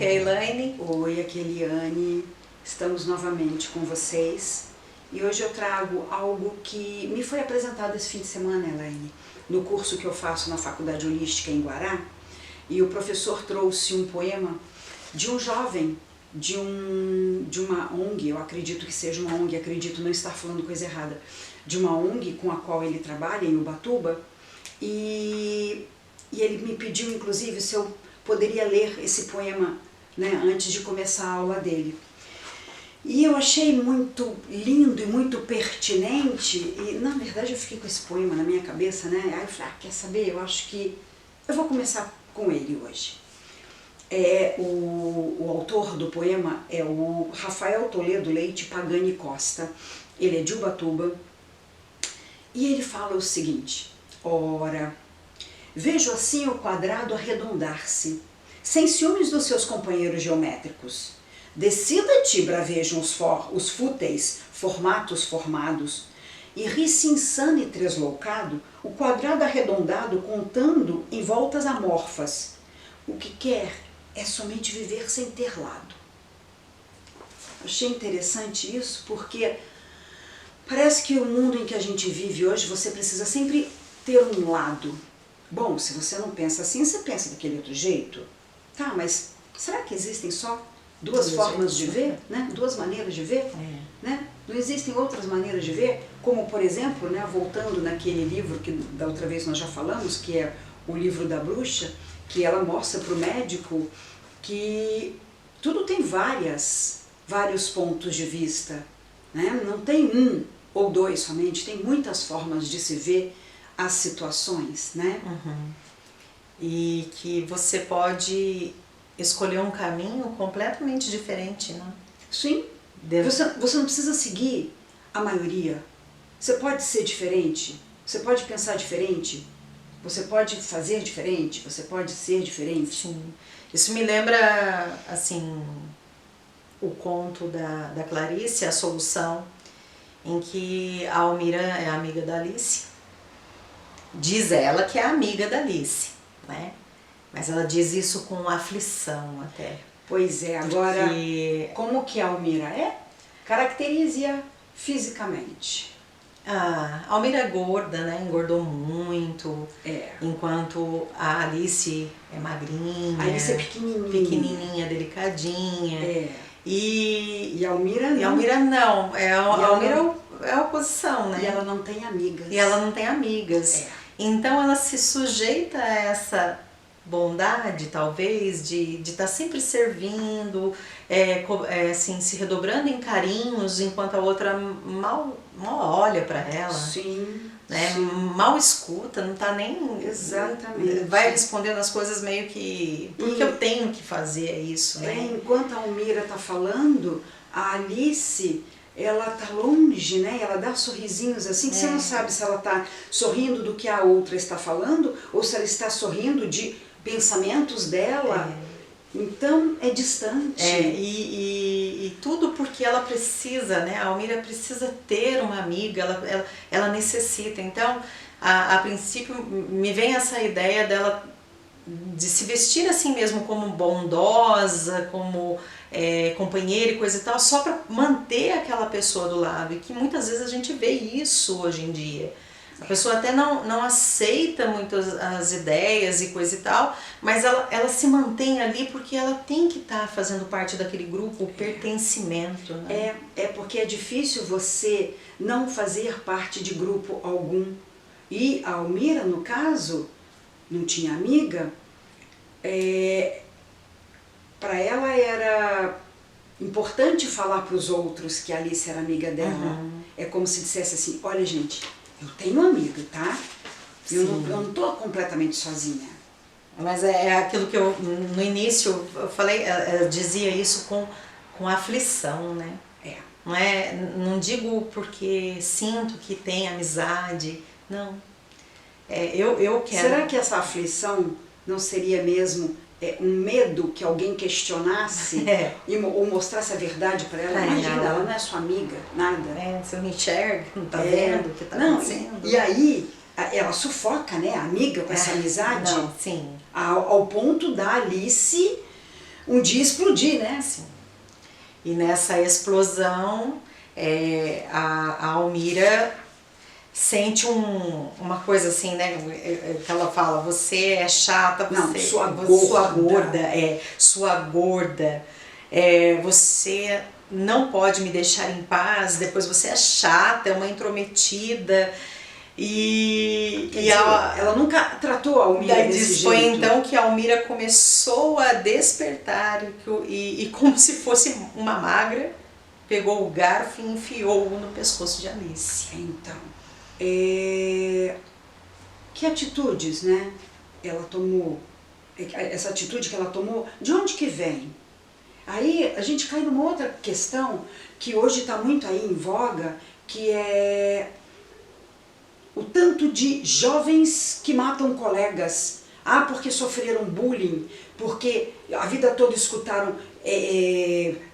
aqui é a Elaine. Oi, aqui é a Eliane. Estamos novamente com vocês. E hoje eu trago algo que me foi apresentado esse fim de semana, Elaine, no curso que eu faço na Faculdade Holística em Guará. E o professor trouxe um poema de um jovem, de uma ONG, eu acredito que seja uma ONG, acredito não estar falando coisa errada, de uma ONG com a qual ele trabalha em Ubatuba. E ele me pediu, inclusive, se eu poderia ler esse poema, né, antes de começar a aula dele. E eu achei muito lindo e muito pertinente, e na verdade eu fiquei com esse poema na minha cabeça, né? Aí eu falei, quer saber, eu acho que eu vou começar com ele hoje. O autor do poema é o Rafael Toledo Leite Pagani Costa, ele é de Ubatuba, e ele fala o seguinte: ora, vejo assim o quadrado arredondar-se, sem ciúmes dos seus companheiros geométricos. Decida-te, bravejam os fúteis formatos formados, e ri-se insano e tresloucado o quadrado arredondado contando em voltas amorfas. O que quer é somente viver sem ter lado. Achei interessante isso porque parece que o mundo em que a gente vive hoje, você precisa sempre ter um lado. Bom, se você não pensa assim, você pensa daquele outro jeito. Tá, mas será que existem só duas formas de ver, né? Duas maneiras de ver? Né? Não existem outras maneiras de ver? Como, por exemplo, né, voltando naquele livro que da outra vez nós já falamos, que é o livro da bruxa, que ela mostra para o médico que tudo tem vários pontos de vista, né? Não tem um ou dois somente, tem muitas formas de se ver as situações, né? Uhum. E que você pode escolher um caminho completamente diferente, né? Sim. Você não precisa seguir a maioria. Você pode ser diferente, você pode pensar diferente, você pode fazer diferente, você pode ser diferente. Sim. Isso me lembra, assim, o conto da Clarice, A Solução, em que a Almira é amiga da Alice. Diz ela que é amiga da Alice, né? Mas ela diz isso com aflição até. Pois é, agora, como que a Almira é? Caracterize-a fisicamente. A Almira é gorda, né? Engordou muito, enquanto a Alice é magrinha. A Alice é pequenininha, delicadinha. E a Almira não. E a Almira não. A Almira é a oposição, né? E ela não tem amigas. E ela não tem amigas. Então ela se sujeita a essa bondade, talvez, de estar sempre servindo, assim, se redobrando em carinhos, enquanto a outra mal olha para ela. Sim, né? sim. Mal escuta, não tá nem... Exatamente. Vai respondendo as coisas meio que... Porque eu tenho que fazer isso, né? Enquanto a Almira tá falando, a Alice, ela tá longe, né? Ela dá sorrisinhos assim, que você não sabe se ela tá sorrindo do que a outra está falando, ou se ela está sorrindo de pensamentos dela. Então é distante. E tudo porque ela precisa, né? A Almira precisa ter uma amiga, ela necessita. Então, a princípio, me vem essa ideia dela de se vestir assim mesmo, como bondosa, como companheira e coisa e tal, só para manter aquela pessoa do lado. E que muitas vezes a gente vê isso hoje em dia. A pessoa até não aceita muito as ideias e coisa e tal, mas ela se mantém ali porque ela tem que estar fazendo parte daquele grupo, o pertencimento. Né? Porque é difícil você não fazer parte de grupo algum. E a Almira, no caso, não tinha amiga, para ela era importante falar para os outros que a Alice era amiga dela. Uhum. É como se dissesse assim, olha gente, eu tenho amigo, tá? Eu não estou completamente sozinha. Mas é aquilo que eu, no início, eu falei, eu dizia isso com aflição, né? Não digo porque sinto que tem amizade, não. Eu quero... Será que essa aflição não seria mesmo um medo que alguém questionasse ou mostrasse a verdade para ela? Imagina, ela não é sua amiga, nada. Você não enxerga, não tá vendo o que tá acontecendo. E aí, ela sufoca, né, a amiga com essa amizade. Não, sim. Ao ponto da Alice um dia explodir, né? Assim. E nessa explosão, a Almira sente uma coisa assim, né, que ela fala, você é chata, Não, você, sua gorda, você não pode me deixar em paz, depois você é chata, é uma intrometida, ela nunca tratou a Almira desse jeito. Foi então que a Almira começou a despertar e como se fosse uma magra, pegou o garfo e enfiou no pescoço de Alice. Então, que atitudes, né, ela tomou, essa atitude que ela tomou, de onde que vem? Aí a gente cai numa outra questão que hoje está muito aí em voga, que é o tanto de jovens que matam colegas, porque sofreram bullying, porque a vida toda escutaram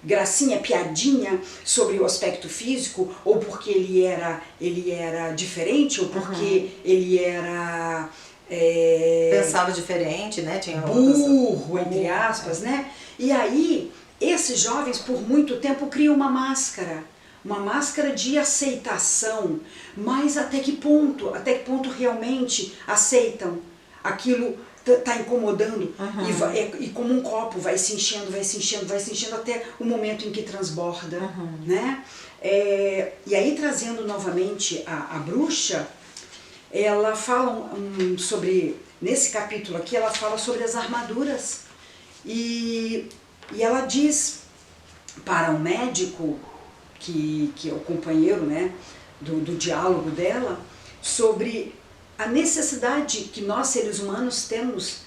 gracinha, piadinha sobre o aspecto físico, ou porque ele era diferente, ou porque ele era... pensava diferente, né? Tinha burro, entre aspas, né? E aí, esses jovens, por muito tempo, criam uma máscara de aceitação, mas até que ponto realmente aceitam aquilo está incomodando, e como um copo vai se enchendo até o momento em que transborda, né? E aí, trazendo novamente a bruxa, ela fala sobre, nesse capítulo aqui, ela fala sobre as armaduras, e ela diz para o médico, que é o companheiro, né, do diálogo dela, sobre a necessidade que nós, seres humanos,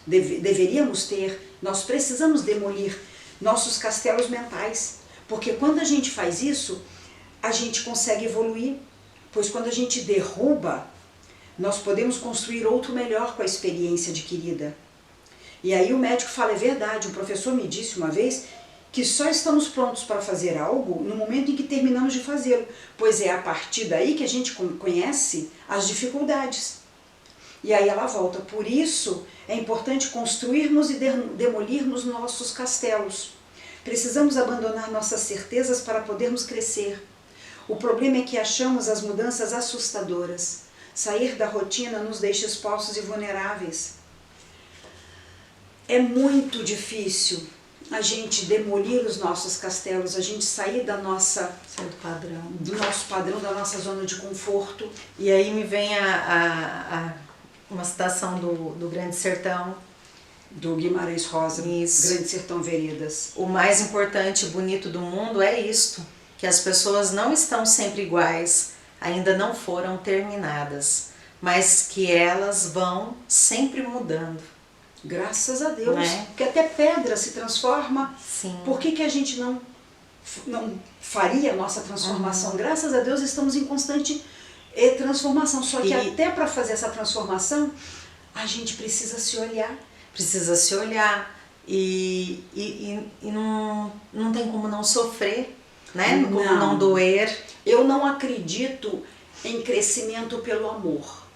deveríamos ter, nós precisamos demolir nossos castelos mentais, porque quando a gente faz isso, a gente consegue evoluir, pois quando a gente derruba, nós podemos construir outro melhor com a experiência adquirida. E aí o médico fala, é verdade, um professor me disse uma vez que só estamos prontos para fazer algo no momento em que terminamos de fazê-lo, pois é a partir daí que a gente conhece as dificuldades. E aí ela volta, por isso é importante construirmos e demolirmos nossos castelos. Precisamos abandonar nossas certezas para podermos crescer. O problema é que achamos as mudanças assustadoras. Sair da rotina nos deixa expostos e vulneráveis. É muito difícil a gente demolir os nossos castelos, a gente sair do nosso padrão, da nossa zona de conforto. E aí me vem uma citação do Grande Sertão, do Guimarães Rosa, isso. Grande Sertão Veredas. O mais importante e bonito do mundo é isto, que as pessoas não estão sempre iguais, ainda não foram terminadas, mas que elas vão sempre mudando. Graças a Deus, porque até pedra se transforma. Sim. Por que a gente não faria a nossa transformação? Graças a Deus estamos em constante transformação, só que até para fazer essa transformação, a gente precisa se olhar. Precisa se olhar e não tem como não sofrer, né? Como não doer. Eu não acredito em crescimento pelo amor,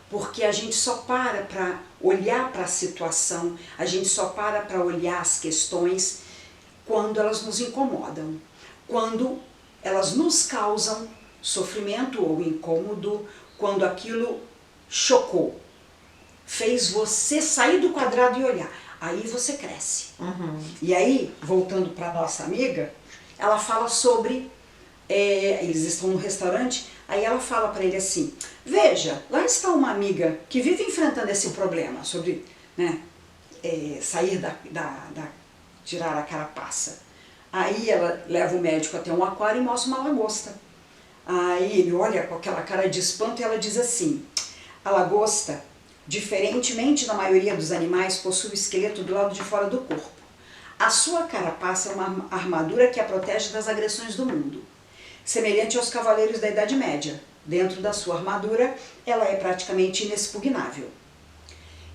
porque a gente só para olhar para a situação, a gente só para olhar as questões quando elas nos incomodam, quando elas nos causam sofrimento ou incômodo, quando aquilo chocou, fez você sair do quadrado e olhar, aí você cresce. E aí, voltando para nossa amiga, ela fala sobre, eles estão no restaurante, aí ela fala para ele assim, veja, lá está uma amiga que vive enfrentando esse problema sobre, né, sair tirar a carapaça. Aí ela leva o médico até um aquário e mostra uma lagosta. Aí ele olha com aquela cara de espanto e ela diz assim, a lagosta, diferentemente da maioria dos animais, possui o esqueleto do lado de fora do corpo. A sua carapaça é uma armadura que a protege das agressões do mundo. Semelhante aos cavaleiros da Idade Média, dentro da sua armadura, ela é praticamente inexpugnável.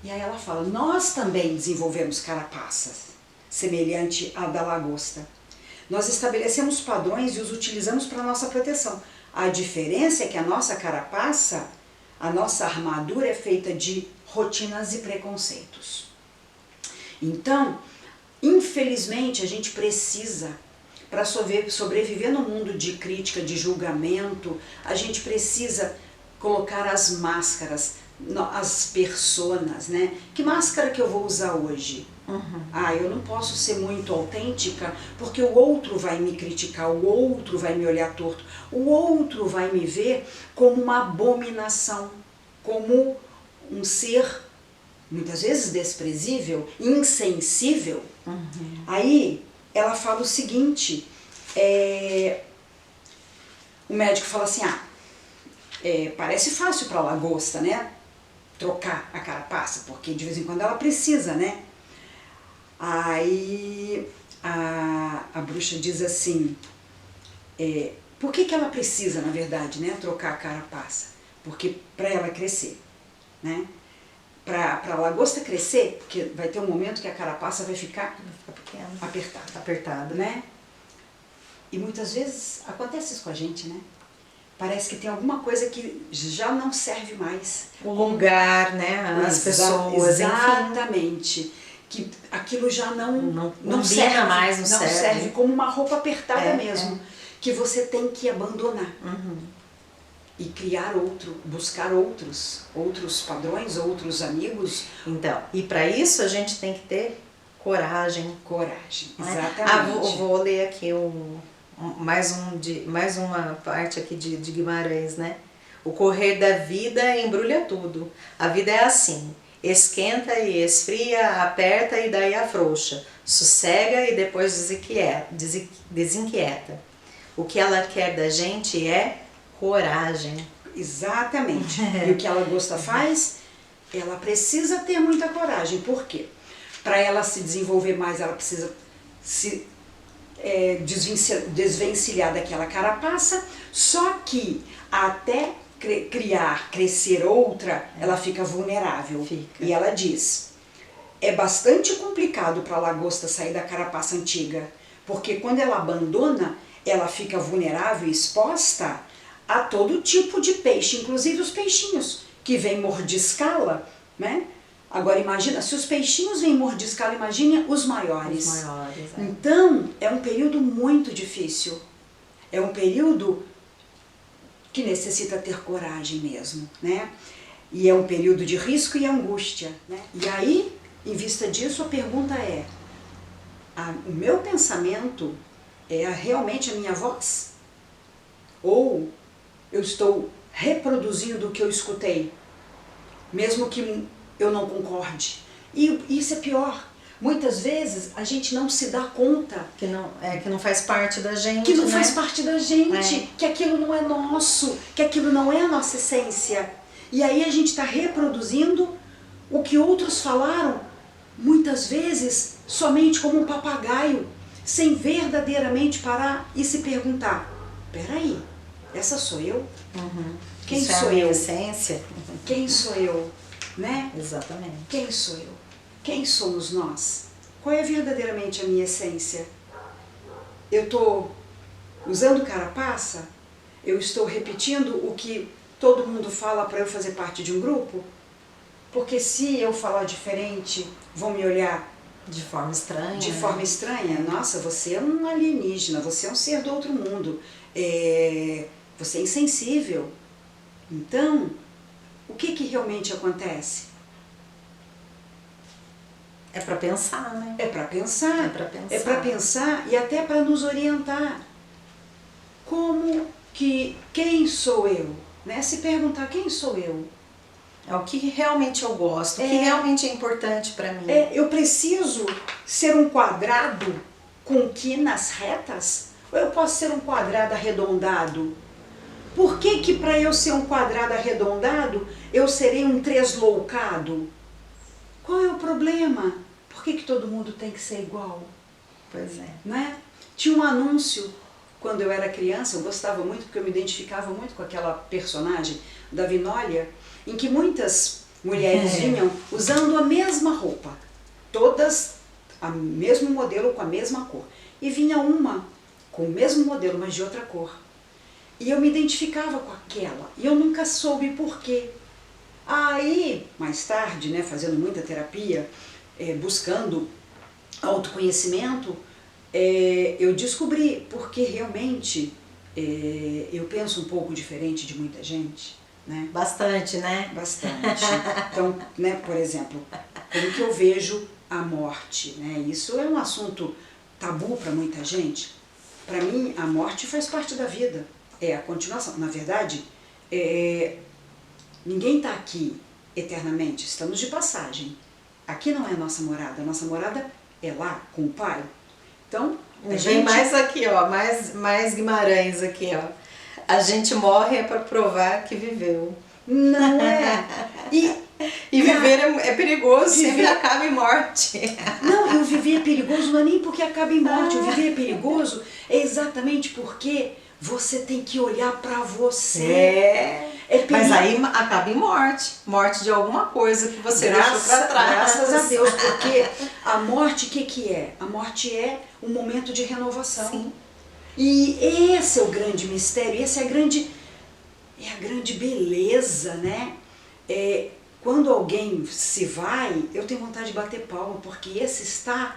E aí ela fala, nós também desenvolvemos carapaças, semelhante à da lagosta. Nós estabelecemos padrões e os utilizamos para nossa proteção. A diferença é que a nossa carapaça, a nossa armadura é feita de rotinas e preconceitos. Então, Infelizmente, a gente precisa, para sobreviver no mundo de crítica, de julgamento, a gente precisa colocar as máscaras, as personas, né? Que máscara que eu vou usar hoje? Eu não posso ser muito autêntica porque o outro vai me criticar, o outro vai me olhar torto, o outro vai me ver como uma abominação, como um ser muitas vezes desprezível, insensível. Aí ela fala o seguinte, o médico fala assim, parece fácil para a lagosta, né? Trocar a carapaça, porque de vez em quando ela precisa, né? Aí a bruxa diz assim, por que ela precisa, na verdade, né, trocar a carapaça? Porque para ela crescer, né? Para a lagosta crescer, porque vai ter um momento que a carapaça vai ficar pequena, apertada, né? E muitas vezes acontece isso com a gente, né? Parece que tem alguma coisa que já não serve mais. O lugar, né? As pessoas, exatamente. Enfim. Que aquilo já não serve mais, não serve como uma roupa apertada mesmo. Que você tem que abandonar. E criar buscar outros padrões, outros amigos. Então, e para isso a gente tem que ter coragem. Coragem, exatamente. Vou ler aqui mais uma parte aqui de Guimarães, né? O correr da vida embrulha tudo. A vida é assim, esquenta e esfria, aperta e daí afrouxa, sossega e depois desinquieta. O que ela quer da gente é coragem. Exatamente. E o que a lagosta faz? Ela precisa ter muita coragem. Por quê? Para ela se desenvolver mais, ela precisa se desvencilhar daquela carapaça, só que até crescer outra, ela fica vulnerável. E ela diz, é bastante complicado para a lagosta sair da carapaça antiga, porque quando ela abandona, ela fica vulnerável e exposta a todo tipo de peixe, inclusive os peixinhos que vêm mordiscá-la, né? Agora imagina, se os peixinhos vêm mordiscá-la, imagine os maiores. Então, é um período muito difícil. É um período que necessita ter coragem mesmo, né? E é um período de risco e angústia, né? E aí, em vista disso, a pergunta é, o meu pensamento é realmente a minha voz? Ou eu estou reproduzindo o que eu escutei, mesmo que eu não concorde? E isso é pior. Muitas vezes a gente não se dá conta que não faz parte da gente, que não faz parte da gente, que aquilo não é nosso, que aquilo não é a nossa essência. E aí a gente está reproduzindo o que outros falaram, muitas vezes somente como um papagaio, sem verdadeiramente parar e se perguntar, peraí, essa sou eu? Quem isso sou é a minha eu? essência? Quem sou eu? Né? Exatamente. Quem sou eu? Quem somos nós? Qual é verdadeiramente a minha essência? Eu estou usando carapaça? Eu estou repetindo o que todo mundo fala para eu fazer parte de um grupo? Porque se eu falar diferente, vão me olhar de forma estranha. De forma estranha. Nossa, você é um alienígena, você é um ser do outro mundo. Você é insensível. Então, o que realmente acontece? É para pensar, né? É para pensar. É para pensar. É para pensar e até para nos orientar. Quem sou eu? Né? Se perguntar quem sou eu? É o que realmente eu gosto, o que realmente é importante para mim. Eu preciso ser um quadrado com quinas retas? Ou eu posso ser um quadrado arredondado? Por que para eu ser um quadrado arredondado, eu serei um tresloucado? Qual é o problema? Por que todo mundo tem que ser igual? Pois é. Né? Tinha um anúncio, quando eu era criança, eu gostava muito, porque eu me identificava muito com aquela personagem da Vinólia, em que muitas mulheres vinham usando a mesma roupa, todas o mesmo modelo com a mesma cor. E vinha uma com o mesmo modelo, mas de outra cor. E eu me identificava com aquela, e eu nunca soube por quê. Aí, mais tarde, né, fazendo muita terapia, buscando autoconhecimento, eu descobri, porque realmente eu penso um pouco diferente de muita gente, né? Bastante, né? Bastante. Então, né, por exemplo, como que eu vejo a morte, né? Isso é um assunto tabu para muita gente. Para mim, a morte faz parte da vida, é a continuação. Na verdade, ninguém está aqui eternamente, estamos de passagem. Aqui não é a nossa morada é lá, com o Pai. Então, Vem mais aqui, ó, mais Guimarães aqui, ó. A gente morre para provar que viveu. Não é? E viver é perigoso, sempre acaba em morte. Não, o viver é perigoso não é nem porque acaba em morte. O viver é perigoso é exatamente porque você tem que olhar pra você. Mas aí acaba em morte. Morte de alguma coisa que você deixou pra trás. Graças a Deus, porque a morte, o que é? A morte é um momento de renovação. Sim. E esse é o grande mistério, essa é a grande beleza, né? Quando alguém se vai, eu tenho vontade de bater palma, porque esse está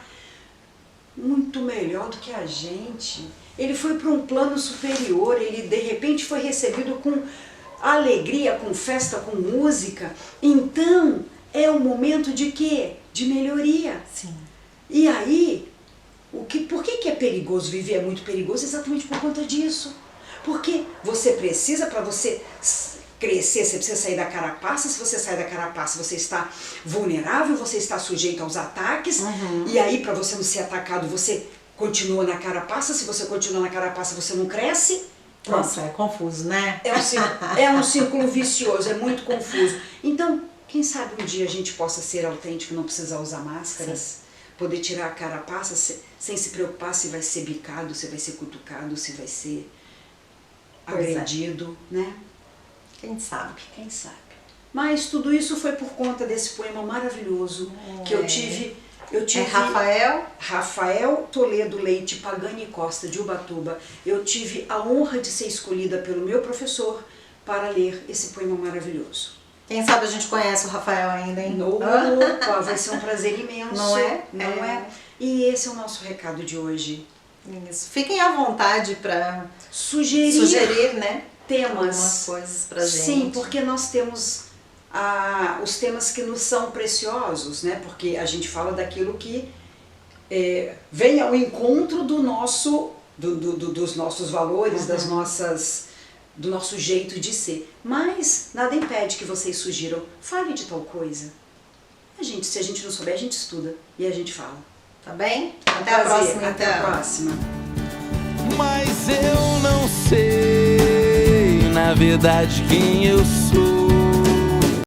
muito melhor do que a gente. Ele foi para um plano superior, ele de repente foi recebido com alegria, com festa, com música. Então, é um momento de quê? De melhoria. Sim. E aí, por que é perigoso viver? É muito perigoso exatamente por conta disso. Porque você precisa, para você crescer, você precisa sair da carapaça. Se você sair da carapaça, você está vulnerável, você está sujeito aos ataques. E aí, para você não ser atacado, você continua na carapaça. Se você continua na carapaça, você não cresce. Pronto. Nossa, é confuso, né? É um círculo vicioso, é muito confuso. Então, quem sabe um dia a gente possa ser autêntico, não precisar usar máscaras. Sim. Poder tirar a carapaça sem se preocupar se vai ser bicado, se vai ser cutucado, se vai ser agredido, né? Quem sabe? Quem sabe. Mas tudo isso foi por conta desse poema maravilhoso que eu tive. Rafael Toledo Leite Pagani Costa, de Ubatuba. Eu tive a honra de ser escolhida pelo meu professor para ler esse poema maravilhoso. Quem sabe a gente conhece o Rafael ainda, hein? Opa, vai ser um prazer imenso. Não é? Não é? E esse é o nosso recado de hoje. Isso. Fiquem à vontade para sugerir, né? Temas. Algumas coisas pra gente. Sim, porque nós temos os temas que nos são preciosos, né? Porque a gente fala daquilo que vem ao encontro dos nossos valores, do nosso jeito de ser. Mas nada impede que vocês sugiram, fale de tal coisa. Se a gente não souber, a gente estuda e a gente fala. Tá bem? Até a próxima. Até a próxima. Mas eu não sei, na verdade, quem eu sou.